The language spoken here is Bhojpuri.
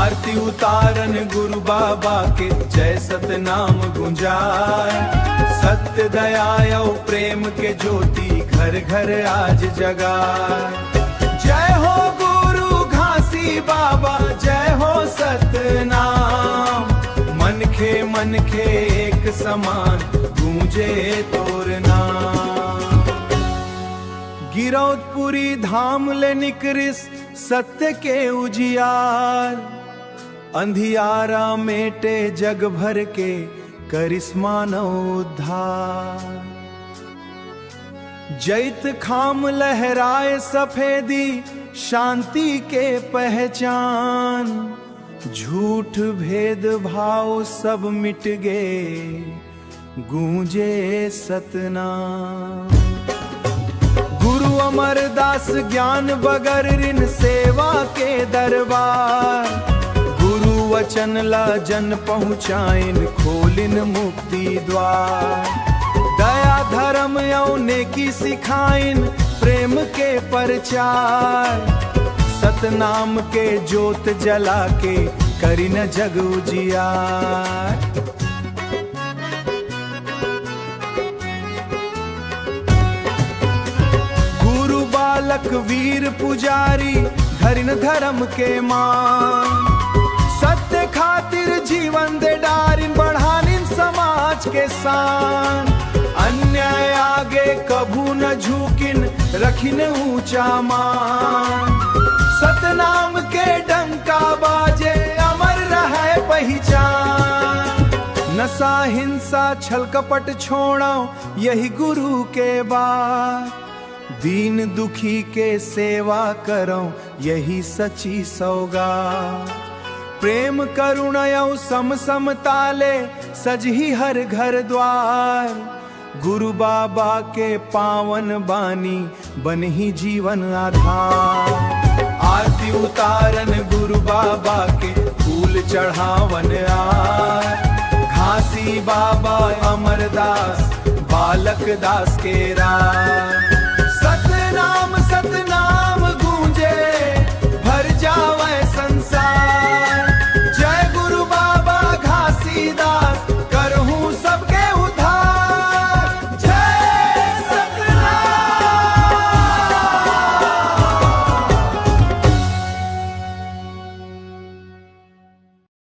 आरती उतारन गुरु बाबा के, जय सतनाम गुंजाय। सत्य दया और प्रेम के ज्योति घर घर आज जगाए। जय हो गुरु घासी बाबा, जय हो सतनाम। मन खे एक समान गूंजे तोर नाम। गिरौदपुरी धाम ले निकरिस सत्य के उजियार। अंधियारा मेटे जग भर के, करिश्मा न उद्धार। जैत खाम लहराए सफेदी, शांति के पहचान। झूठ भेद भाव सब मिट गए, गूंजे सतनाम। गुरु अमरदास ज्ञान बगर ऋण सेवा के दरबार। गुरु वचन ला जन पहुँचाइन, खोलिन मुक्ति द्वार। दया धर्म यौने की सिखाइन, प्रेम के प्रचार। सतनाम के ज्योत जला के, करी न जग उजियार। गुरु बालक वीर पुजारी, धरिन धर्म के मान। सत्य खातिर जीवन दे डारिन, बढ़ानिन समाज के शान। अन्याय आगे कभू न झुकिन, रखिन ऊंचा मान। सतनाम के डंका बाजे, अमर रहे पहचान। नशा हिंसा छल कपट छोड़ो, यही गुरु के बात। दीन दुखी के सेवा करो, यही सच्ची सौगात। प्रेम करुणा और सम समताले, सजही हर घर द्वार। गुरु बाबा के पावन बानी, बनही जीवन आधार। आरती उतारन गुरु बाबा के, फूल चढ़ावन आय। घासी बाबा अमरदास, बालक दास के राय। सतनाम सतनाम